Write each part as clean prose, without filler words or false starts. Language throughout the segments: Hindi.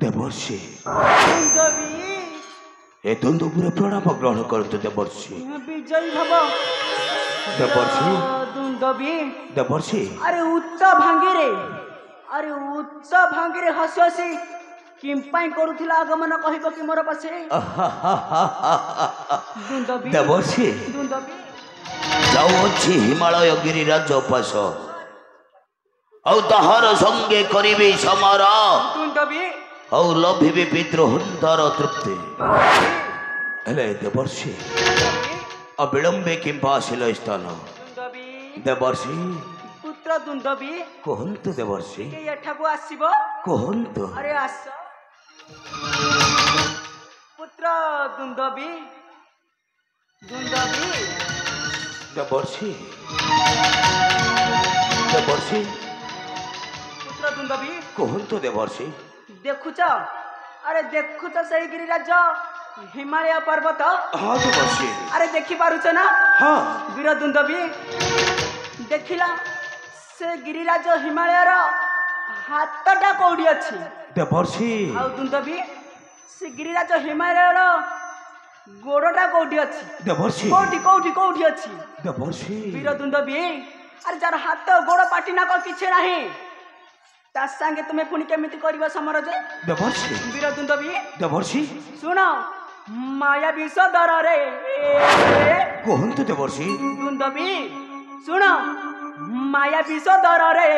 देवर्षि ए द्वंद्वपुर प्रणाम ग्रहण करतु देवर्षि विजयी भव देवर्षि दुंदबी देवर्षि अरे उच्च भांगिरे हसी हसी किंपाई करुथिला आगमन कहिबो कि मोर पासे दुंदबी देवर्षि दुंदबी जाऊ अछि हिमालय गिरिराज उपास औ तहार संगे करिबी समारा दुंदबी औ लभिबी पितृहंतार तृप्ति हेले देवर्षि अविलंबे किंपा आसिल स्थान देवर्षि पुत्र दुंदबी कहंतु देवर्षि एठाकू आसीबो कहंतु अरे आस पुत्र दुंदबी दुंदबी देवर्षि देवर्षि पुत्र दुंदबी कहंतु देवर्षि देखुच अरे देखुच सही गिरिराज हिमालय पर्वत हाँ देवर्षि अरे देखि पारुछ ना हाँ वीर दुंदबी देखिला से गिरिराज हिमालय रो हातटा कोडी अछि देवर्षि आ दुंदबी से गिरिराज हिमालय रो गोड़टा कोडी अछि देवर्षि कोठी अछि देवर्षि वीर दुंदबी अरे जार हाथ गोड़ पाटी नाक किछे नाही ता संगे तुमे पुनी केमिति करबा समरज देवर्षि वीर दुंदबी देवर्षि सुन माया विष दर रे कहंतु देवर्षि दुंदबी सुन माया विष दर रे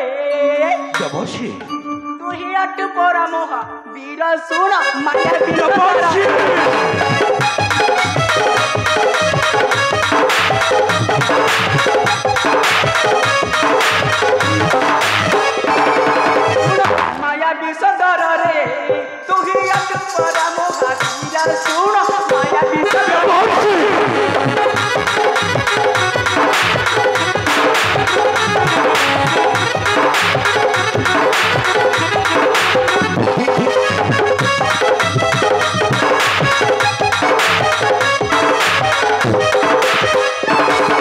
देवर्षि तू ही अट पोरा मोह वीर सुन माया विष माया विष दर रे तू ही अट पोरा मोह वीर सुन माया विष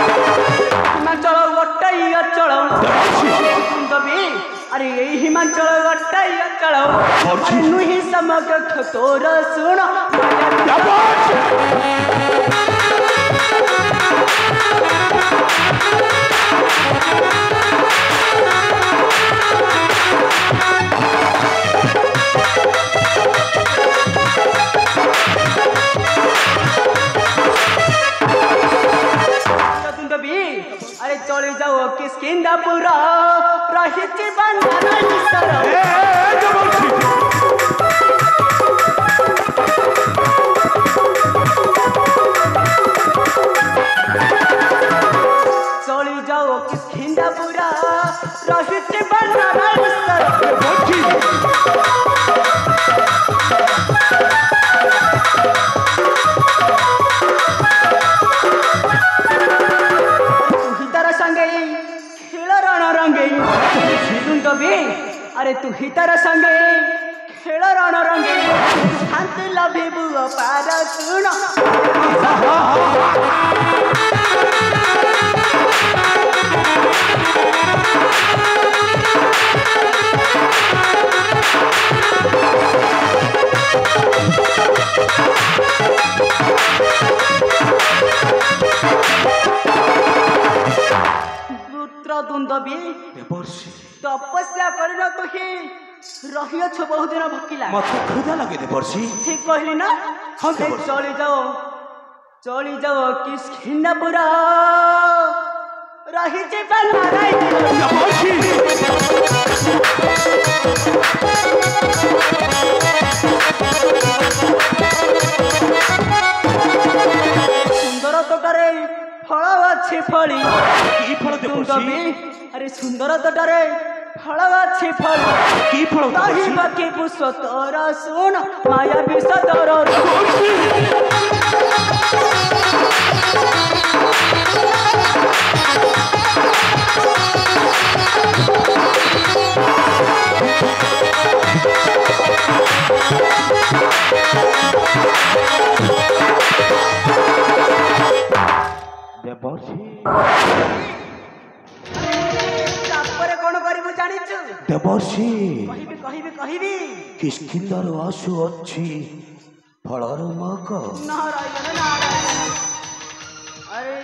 हिमाचल गोटाई अचल दुंदबी अरे यही हिमाचल गोटाई अचल अरे नुही समग्र तोर सुन दुंदबी अरे चले जाओ किसकिंदापुर रहिति बंधन सर चली जाओ किसकिंदापुर रहिति बंधन सर दुंदबी अरे तू ही तार संगे खेल रण रंगे शांति लभिबु पार सुन पुत्र दुंदबी तपस्या करन तु ही रहियो छ बहुत दिन भकिला मत खुदा लगे देवर्षि ठीक कहली ना हाँ देवर्षि चली जाओ किसकिंदापुर रही जे बनाई देवर्षि सुंदर तोटारे फल अच्छी फली की फल देवर्षि अरे सुंदर तोटारे फल अच्छी फल की फल ताही बाकी पुष्प तोर सुन माया विष तोर ଜାଣିଛୁ ଦେବର୍ଷି କହିବି କହିବି କହିବି କିଷ୍କିନ୍ଧାର ଆଶୁ ଅଛି ଫଳର ମଗ ନାରାୟଣ ନାରାୟଣ ଆରେ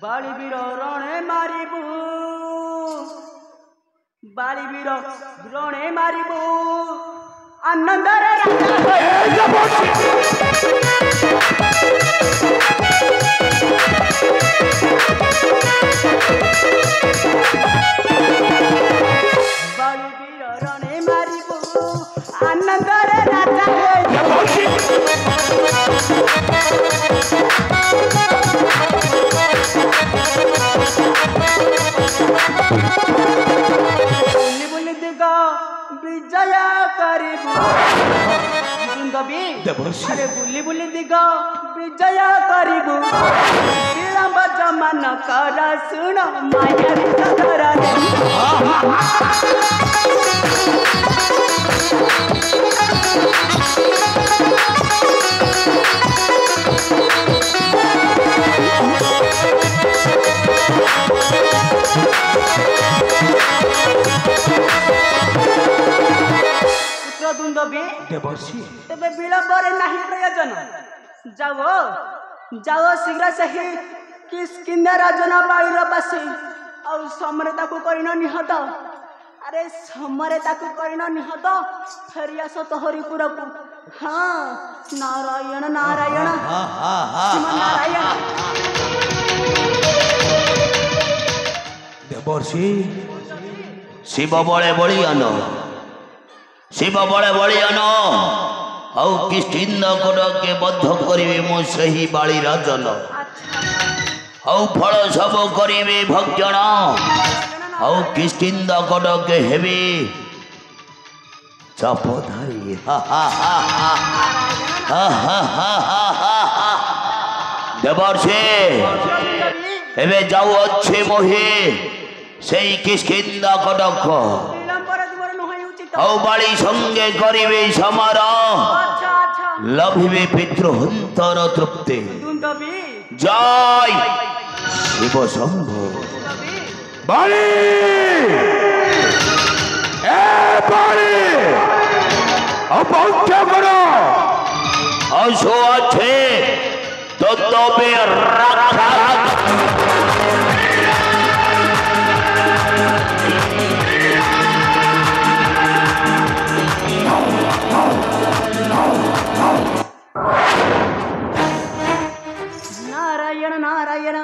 ବାଳିବୀର ରଣେ ମାରିବୁ ବାଳିବୀର ରଣେ ମାରିବୁ ଆନନ୍ଦରେ ବାଳିବୀର ରଣେ ମାରିବୁ ଆନନ୍ଦରେ ରାଜା ବୁଲି ବୁଲି ଦିଗ ବିଜୟ କରିବୁ ଦେବର୍ଷି ଆରେ ବୁଲି ବୁଲି ଦିଗ ବିଜୟ କରିବୁ ବିଳମ୍ବ ଜମା ନ କର ଶୁଣ ମାୟାରେ ସଦର ପୁତ୍ରଦୁନ୍ଦବି ଦେବର୍ଷି ତେବେ ବିଳମ୍ବରେ ନାହିଁ ପ୍ରୟୋଜନ ଯାଅ ଯାଅ ଶୀଘ୍ର ସେହି କିଷ୍କିନ୍ଧା ରାଜନ ବାଳିର ବାସି ଆଉ ସମରେ ତାକୁ କରିନ ନିହତ ଆରେ ସମରେ ତାକୁ କରିନ ନିହତ ଫେରିଆସ ତୋହରିପୁରକୁ ହଁ ନାରାୟଣ ନାରାୟଣ ନାରାୟଣ ଦେବର୍ଷି ଶିବ ବଳେ ବଳିଆନ ଶିବ ବଳେ ବଳିଆନ ଆଉ କିଷ୍କିନ୍ଧ କୋଡ଼କେ ବଦ୍ଧ କରିବି ମୁଁ ସେହି ବାଳି ରାଜନ ଆଉ ଫଳ ସବୁ କରିବି ଭକ୍ଷଣ ଆଉ କିଷ୍କିନ୍ଧ କୋଡ଼କେ ହେବି ଚାପଧାରୀ ଦେବର୍ଷି ଏବେ ଯାଉଅଛି ମୋହି ସେଇ କିଷ୍କିନ୍ଧ କୋଡ଼କ ବିଳମ୍ବରେ ତୁମର ନୁହେଁ ଉଚିତ ଆଉ ବାଳି ସଙ୍ଗେ କରିବେ ସମାର ଆଚ୍ଛା ଆଚ୍ଛା ଲଭିବେ ପିତୃହନ୍ତର ତୃପ୍ତି ଦୁନ୍ଦବି জয় শিব শম্ভ বাড়ি এ বাড়ি অপৌত্র করো অসো আছে তো তবে রাখা ନାରାୟଣ ନାରାୟଣ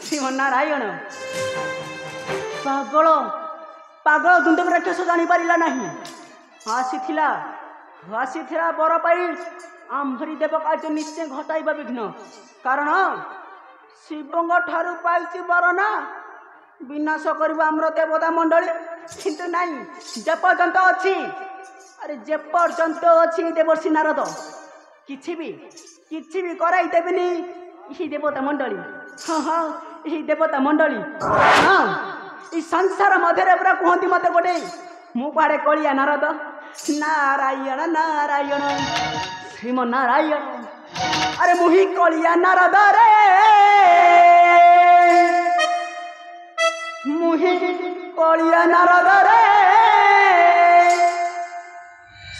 ଶ୍ରୀମନାରାୟଣ ପାଗଳ ପାଗଳ ଦୁନ୍ଦବ ରାକ୍ଷସ ଜାଣିପାରିଲା ନାହିଁ ଆସିଥିଲା ବର ପାଇଁ ଆମ୍ଭରି ଦେବ କାର୍ଯ୍ୟ ନିଶ୍ଚୟ ଘଟାଇବା ବିଘ୍ନ କାରଣ ଶିବଙ୍କ ଠାରୁ ପାଇଛି ବର ନା ବିନାଶ କରିବା ଆମର ଦେବତା ମଣ୍ଡଳୀ କିନ୍ତୁ ନାହିଁ ଯେପର୍ଯ୍ୟନ୍ତ ଅଛି ଆରେ ଯେପର୍ଯ୍ୟନ୍ତ ଅଛି ଦେବର୍ଷି ନାରଦ କିଛି ବି କରାଇ ଦେବେନି ଏହି ଦେବତା ମଣ୍ଡଳୀ ହଁ ଏହି ଦେବତା ମଣ୍ଡଳୀ ହଁ এই ସଂସାର ମଧ୍ୟରେ ପୁରା କୁହନ୍ତି ମତେ ଗୋଟେ ମୁଁ କୁଆଡ଼େ କଳିଆ ନାରଦ ନାରାୟଣ ନାରାୟଣ ଶ୍ରୀମନାରାୟଣ ଆରେ ମୁଁ ହିଁ କଳିଆ ନାରଦ ରେ ମୁଁ ହିଁ କଳିଆ ନାରଦ ରେ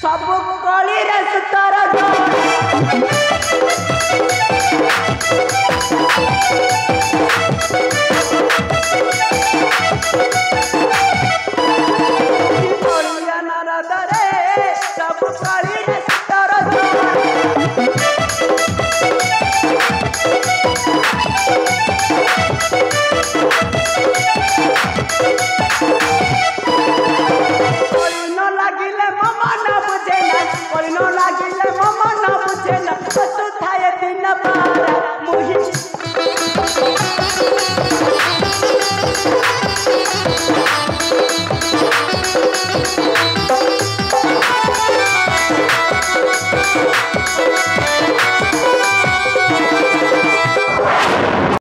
ସବୁ କଳିରେ ସୁତର